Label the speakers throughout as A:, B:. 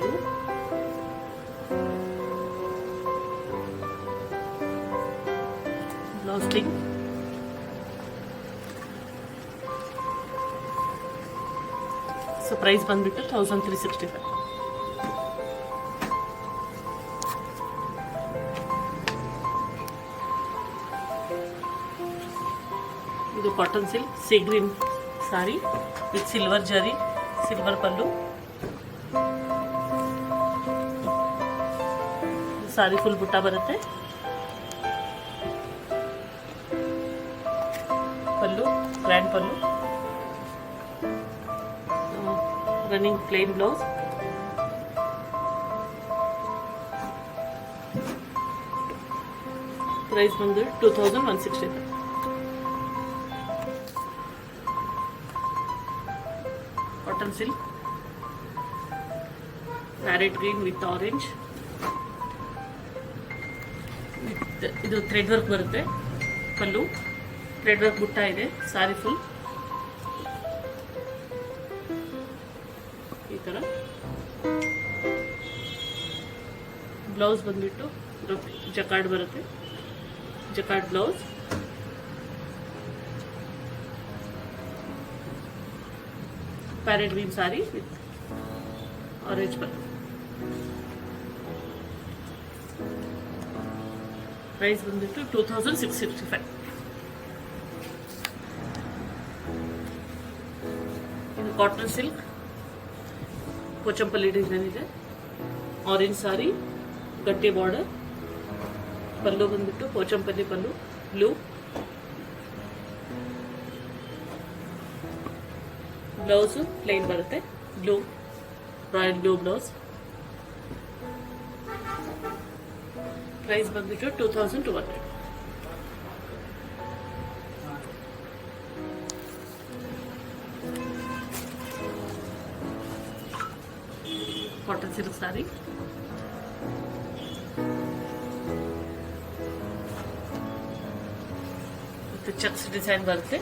A: ಪಲ್ಲು, blouse pink, so price ಬಂದ್ಬಿಟ್ಟು 1365. ಇದು cotton silk sea green sari with silver zari, silver pallu, sari full ಬುಟ್ಟ ಬರುತ್ತೆ. Pallu grand pallu, running plain blouse, price ಬಂದು 2165. Cotton silk parrot green with orange, ಇದು thread work ಬರುತ್ತೆ. Pallu thread work ಬುಟ್ಟ ಇದೆ. ಸಾರಿ ಫುಲ್ ಈ ಥರ. ಬ್ಲೌಸ್ ಬಂದ್ಬಿಟ್ಟು ಜಕಾರ್ಡ್ ಬರುತ್ತೆ, jacquard blouse, parrot green sari with orange pallu. Price ಬಂದ್ಬಿಟ್ಟು 2665. ಇದು ಕಾಟನ್ ಸಿಲ್ಕ್ ಪೋಚಂಪಲ್ಲಿ ಡಿಸೈನ್ ಇದೆ. ಆರೆಂಜ್ ಸಾರಿ, ಗಟ್ಟಿ ಬಾರ್ಡರ್, ಪಲ್ಲು ಬಂದ್ಬಿಟ್ಟು Pochampalli pallu blue, blouse plain ಬರುತ್ತೆ, blue royal blue blouse. Price ಬಂದ್ಬಿಟ್ಟು 2200. ಕಾಟನ್ ಸಿಲ್ಕ್ ಸಾರಿ, ಮತ್ತು ಚೆಕ್ಸ್ ಡಿಸೈನ್ ಬರುತ್ತೆ.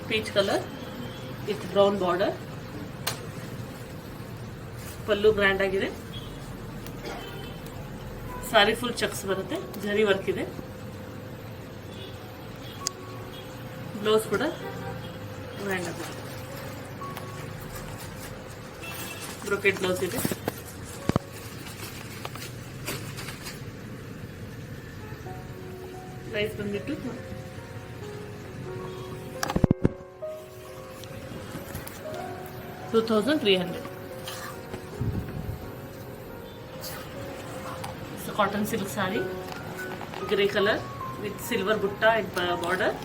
A: Peach colour with brown border, pallu grand ಆಗಿದೆ. ಸಾರಿ ಫುಲ್ ಚೆಕ್ಸ್ ಬರುತ್ತೆ, ಜರಿ ವರ್ಕ್ ಇದೆ. ಬ್ಲೌಸ್ ಕೂಡ ಗ್ರ್ಯಾಂಡ್ ಆಗುತ್ತೆ, ಬ್ರೊಕೆಟ್ ಬ್ಲೌಸ್ ಇದೆ. ಪ್ರೈಸ್ ಬಂದ್ಬಿಟ್ಟು 2300. Cotton silk sari grey colour with silver butta and border.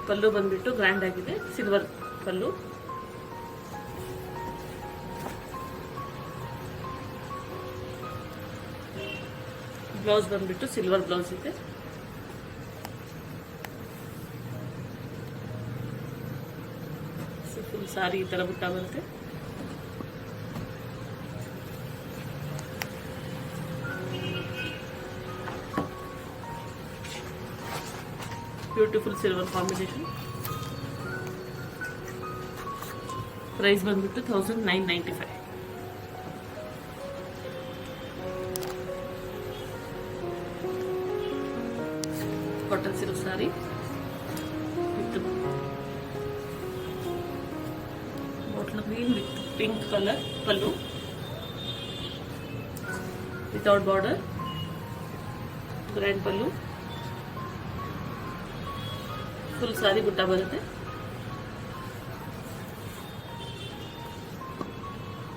A: Pallu ಬಂದ್ಬಿಟ್ಟು ಗ್ರ್ಯಾಂಡ್ ಆಗಿದೆ, ಸಿಲ್ವರ್ ಪಲ್ಲು. ಬ್ಲೌಸ್ ಬಂದ್ಬಿಟ್ಟು ಸಿಲ್ವರ್ ಬ್ಲೌಸ್ ಇದೆ. ಫುಲ್ ಸಾರಿ ಈ ತರ ಬುಟ್ಟ ಬರುತ್ತೆ. Beautiful silver combination. ಪ್ರೈಸ್ ಬಂದ್ಬಿಟ್ಟು 1995. Cotton silk sari with bottle green with pink colour pallu, without border, grand pallu, full sari ಬುಟ್ಟ ಬರುತ್ತೆ.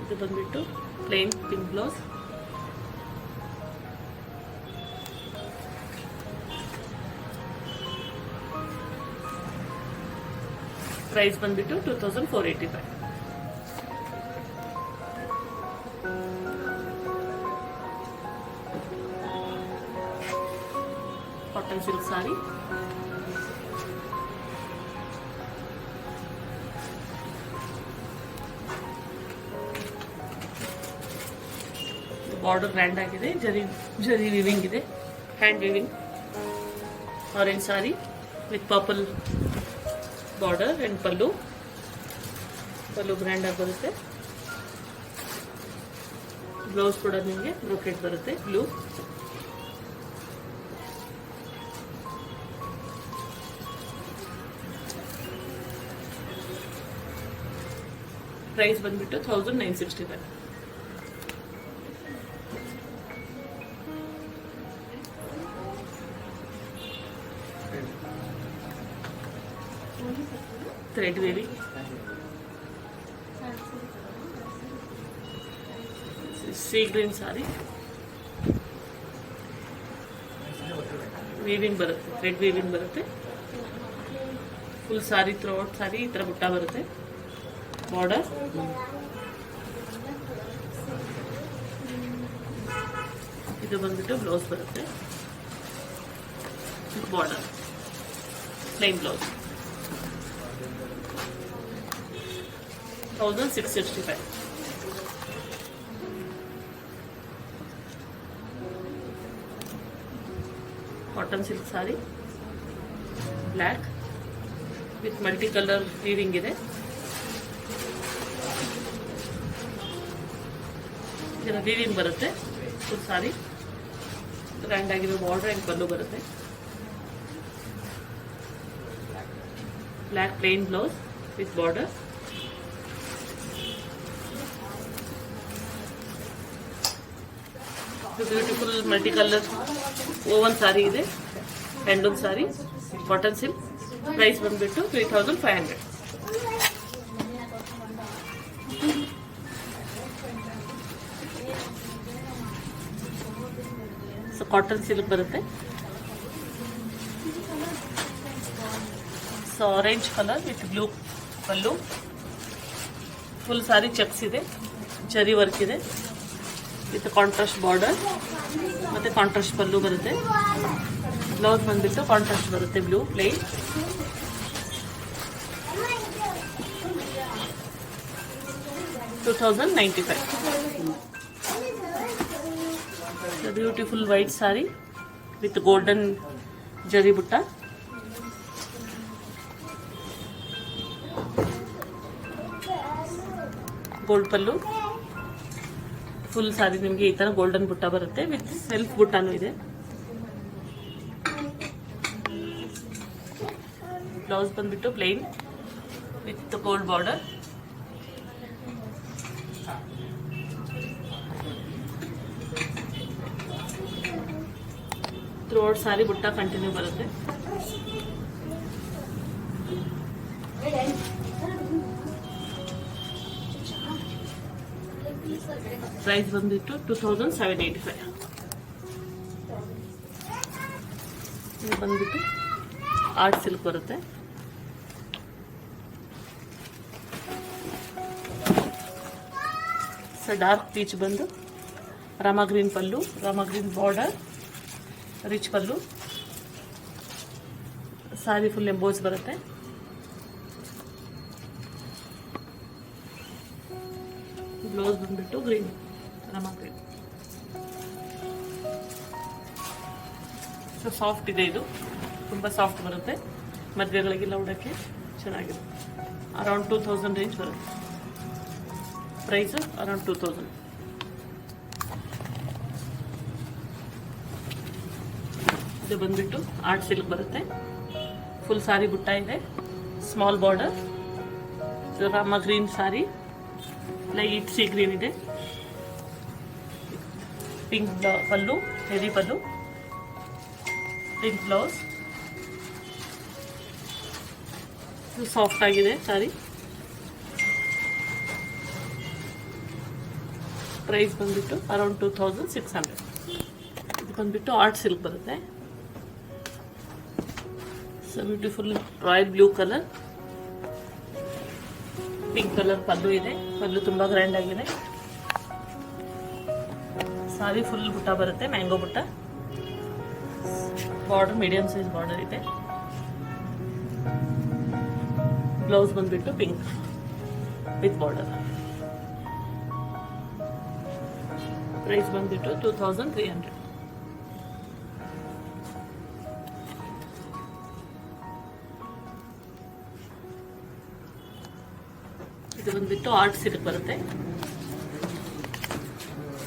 A: ಇದು ಬಂದ್ಬಿಟ್ಟು ಪ್ಲೇನ್ ಪಿಂಕ್ ಬ್ಲೌಸ್. ಪ್ರೈಸ್ ಬಂದ್ಬಿಟ್ಟು 2485. ಕಾಟನ್ ಸಿಲ್ಕ್ ಸಾರಿ, ಬಾರ್ಡರ್ ಗ್ರ್ಯಾಂಡ್ ಆಗಿದೆ, ಜರಿ ವಿವಿಂಗ್ ಇದೆ, hand viewing. Orange sorry with purple border and pallu grand ಆಗಿ ಬರುತ್ತೆ. ಬ್ಲೌಸ್ ಕೂಡ ನಿಮಗೆ ಬ್ರೊಕೆಟ್ ಬರುತ್ತೆ ಬ್ಲೂ. ಪ್ರೈಸ್ ಬಂದ್ಬಿಟ್ಟು 1965. Thread weaving sea green sari, weaving ಬರುತ್ತೆ, ಥ್ರೆಡ್ ವೀವಿಂಗ್ ಬರುತ್ತೆ. ಫುಲ್ ಸಾರಿ ಥ್ರೋಟ್ ಸಾರಿ ಈ ಥರ ಬುಟ್ಟ ಬರುತ್ತೆ. ಬಾರ್ಡರ್ ಇದು ಬಂದ್ಬಿಟ್ಟು ಬ್ಲೌಸ್ ಬರುತ್ತೆ. Border plain blouse 1665. Cotton silk sari black with multi colour weaving ಇದೆ. ಇದರ ವೀವಿಂಗ್ ಬರುತ್ತೆ. ಫುಲ್ ಸಾರಿ ಗ್ರ್ಯಾಂಡ್ ಆಗಿರೋ ಬಾರ್ಡರ್ ಆ್ಯಂಡ್ ಪಲ್ಲು ಬರುತ್ತೆ. Black plain blouse with border. Beautiful multi colour woven sari ಇದೆ. Handloom sari cotton silk. Price ಬಂದ್ಬಿಟ್ಟು 3500. ಸೊ ಕಾಟನ್ ಸಿಲ್ಕ್ ಬರುತ್ತೆ. So orange colour with blue pallu. Full sari checks ಇದೆ, zari work ಇದೆ ವಿತ್ ಕಾಂಟ್ರಾಸ್ಟ್ ಬಾರ್ಡರ್ ಮತ್ತು contrast pallu ಬರುತ್ತೆ. Blouse ಬಂದ್ಬಿಟ್ಟು contrast ಬರುತ್ತೆ blue plain. $2095. Beautiful white sari with golden zari butta. Gold pallu. Full ಸಾರಿ ನಿಮಗೆ ಈ ಥರ ಗೋಲ್ಡನ್ ಬುಟ್ಟ ಬರುತ್ತೆ ವಿತ್ ಸೆಲ್ಫ್ ಬುಟ್ಟಾನು ಇದೆ. ಬ್ಲೌಸ್ ಬಂದ್ಬಿಟ್ಟು plain with gold border. Throughout sari ಬುಟ್ಟ ಕಂಟಿನ್ಯೂ ಬರುತ್ತೆ. ಪ್ರೈಸ್ ಬಂದ್ಬಿಟ್ಟು 2785. ಇದು ಬಂದ್ಬಿಟ್ಟು ಆರ್ಟ್ ಸಿಲ್ಕ್ ಬರುತ್ತೆ. ಸೊ ಡಾರ್ಕ್ ಪೀಚ್ ಬಂದು Rama green pallu, Rama green border, rich pallu. Sari full emboss ಬರುತ್ತೆ. ಬ್ಲೌಸ್ ಬಂದ್ಬಿಟ್ಟು green, Rama green. So soft ಇದೆ, ಇದು ತುಂಬ ಸಾಫ್ಟ್ ಬರುತ್ತೆ. ಮದುವೆಗಳಿಗೆಲ್ಲ ಉಡೋಕ್ಕೆ ಚೆನ್ನಾಗಿದೆ. ಅರೌಂಡ್ 2000 ರೇಂಜ್ ಬರುತ್ತೆ. Price around 2000. ಇದು ಬಂದ್ಬಿಟ್ಟು ಆರ್ಟ್ ಸಿಲ್ಕ್ ಬರುತ್ತೆ. ಫುಲ್ ಸಾರಿ ಬುಟ್ಟ ಇದೆ, small border. Rama green sari, light sea green ಇದೆ. Pink pallu, heavy pallu, pink blouse. Soft ಆಗಿದೆ ಸಾರಿ. ಪ್ರೈಸ್ ಬಂದ್ಬಿಟ್ಟು ಅರೌಂಡ್ 2600. ಇದು ಬಂದ್ಬಿಟ್ಟು ಆರ್ಟ್ ಸಿಲ್ಕ್ ಬರುತ್ತೆ. So beautiful royal blue colour, pink colour pallu ಇದೆ. ಪಲ್ಲು ತುಂಬ ಗ್ರ್ಯಾಂಡ್ ಆಗಿದೆ. ಸಾರಿ ಫುಲ್ ಬುಟ್ಟ ಬರುತ್ತೆ, ಮ್ಯಾಂಗೋ ಬುಟ್ಟ. ಬಾರ್ಡರ್ ಮೀಡಿಯಂ ಸೈಜ್ ಬಾರ್ಡರ್ ಇದೆ. ಬ್ಲೌಸ್ ಬಂದ್ಬಿಟ್ಟು ಪಿಂಕ್ ವಿತ್ ಬಾರ್ಡರ್. ಪ್ರೈಸ್ ಬಂದ್ಬಿಟ್ಟು 2300. ಇದು ಬಂದ್ಬಿಟ್ಟು ಆರ್ಟ್ ಸಿಲ್ಕ್ ಬರುತ್ತೆ.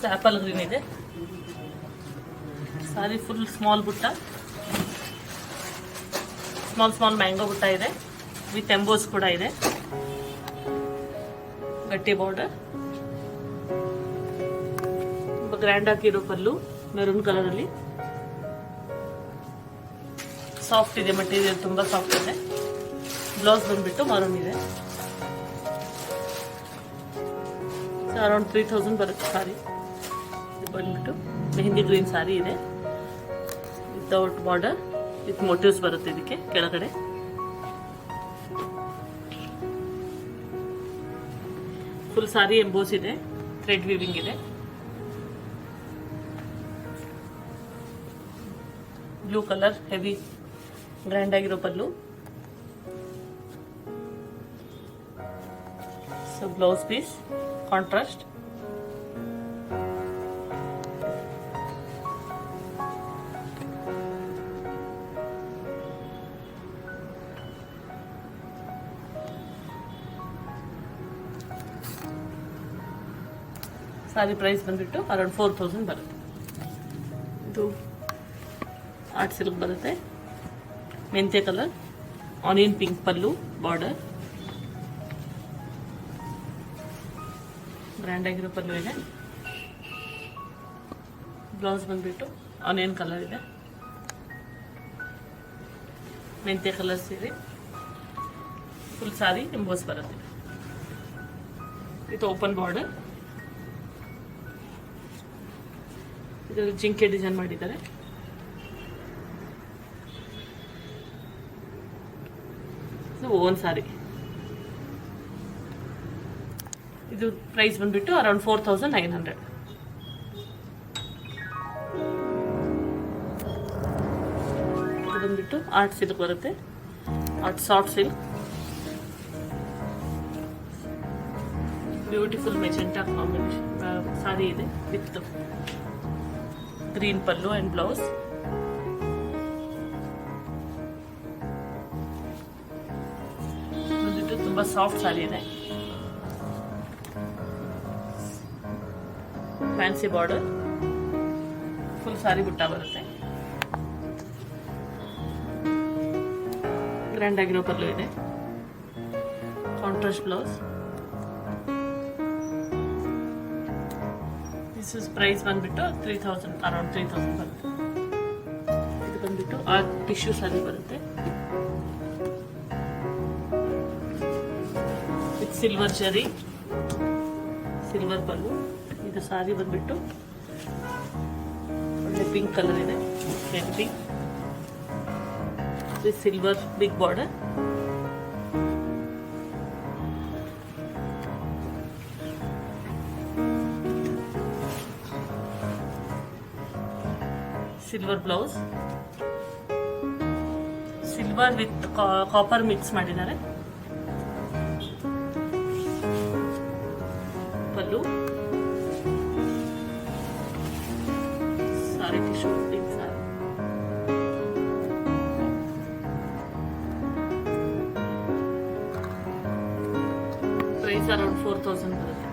A: ಆ್ಯಪಲ್ ಗ್ರೀನ್ ಇದೆ. ಸಾರಿ ಫುಲ್ ಸ್ಮಾಲ್ ಬುಟ್ಟ, ಸ್ಮಾಲ್ ಮ್ಯಾಂಗೋ ಬುಟ್ಟ ಇದೆ. ವಿತ್ ಎಂಬೋಸ್ ಕೂಡ ಇದೆ. ಗಟ್ಟಿ ಬಾರ್ಡರ್, ಗ್ರ್ಯಾಂಡ್ ಆಗಿರೋ ಪಲ್ಲು ಮೆರೂನ್ ಕಲರ್ ಅಲ್ಲಿ. ಸಾಫ್ಟ್ ಇದೆ ಮಟೀರಿಯಲ್, ತುಂಬಾ ಸಾಫ್ಟ್ ಇದೆ. ಬ್ಲೌಸ್ ಬಂದ್ಬಿಟ್ಟು ಮರೂನ್ ಇದೆ. ಅರೌಂಡ್ 3000 ಬರುತ್ತೆ ಸಾರಿ. ಇದು ಬಂದ್ಬಿಟ್ಟು ಮೆಹಂದಿ ಗ್ರೀನ್ ಸಾರಿ ಇದೆ. ವಿತೌಟ್ ಬಾರ್ಡರ್ ವಿತ್ ಮೋಟಿವ್ಸ್ ಬರುತ್ತೆ ಇದಕ್ಕೆ ಕೆಳಗಡೆ. ಫುಲ್ ಸಾರಿ ಎಂಬೋಸ್ ಇದೆ, ಥ್ರೆಡ್ ವೀವಿಂಗ್ ಇದೆ. ಬ್ಲೂ ಕಲರ್ ಹೆವಿ ಗ್ರ್ಯಾಂಡ್ ಆಗಿರೋ pallu. So blouse piece contrast. Sari price ಬಂದ್ಬಿಟ್ಟು ಅರೌಂಡ್ 4000 ಬರುತ್ತೆ. ಇದು ಆರ್ಟ್ ಸಿಲ್ಕ್ ಬರುತ್ತೆ. ಮೆಂತ್ಯ colour, onion pink pallu border. Grand ಆಗಿರೋ ಪಲ್ಲು ಇದೆ. ಬ್ಲೌಸ್ ಬಂದ್ಬಿಟ್ಟು ಆನಿಯನ್ ಕಲರ್ ಇದೆ. ಮೆಂತ್ಯ ಕಲರ್ ಸೀರೆ. ಫುಲ್ ಸಾರಿ ಎಂಬೋಸ್ ಬರುತ್ತೆ. ಇದು ಓಪನ್ ಬಾರ್ಡರ್. ಇದರಲ್ಲಿ ಜಿಂಕೆ ಡಿಸೈನ್ ಮಾಡಿದ್ದಾರೆ. ಓನ್ ಸಾರಿ. ಇದು ಪ್ರೈಸ್ ಬಂದ್ಬಿಟ್ಟು ಅರೌಂಡ್ 4900. ಇದು ಬಂದ್ಬಿಟ್ಟು ಆರ್ಟ್ ಸಿಲ್ಕ್ ಬರುತ್ತೆ. Art soft silk. Beautiful magenta combination sari ಇದೆ with green pallu and blouse. ತುಂಬಾ ಸಾಫ್ಟ್ ಸಾರಿ ಇದೆ. ಫ್ಯಾನ್ಸಿ ಬಾರ್ಡರ್, ಫುಲ್ ಸಾರಿ ಬುಟ್ಟ ಬರುತ್ತೆ. ಗ್ರ್ಯಾಂಡ್ ಆಗಿರೋ ಪಲ್ಲು ಇದೆ. Contrast blouse. This is price ಬಂದ್ಬಿಟ್ಟು 3000, ಅರೌಂಡ್ 3000 ಬರುತ್ತೆ. ಇದು ಬಂದ್ಬಿಟ್ಟು ಆ ಟಿಶ್ಯೂ ಸಾರಿ ಬರುತ್ತೆ. ಸಿಲ್ವರ್ ಜರಿ, ಸಿಲ್ವರ್ ಪಲ್ಲು. ಇದು ಸಾರಿ ಬಂದ್ಬಿಟ್ಟು ಒಳ್ಳೆ ಪಿಂಕ್ ಕಲರ್ ಇದೆ. Pink silver big border. Silver blouse. Silver with copper mix ಮಾಡಿದ್ದಾರೆ. Pallu sari tissue pink sari. Price around 4000 ಬರುತ್ತೆ.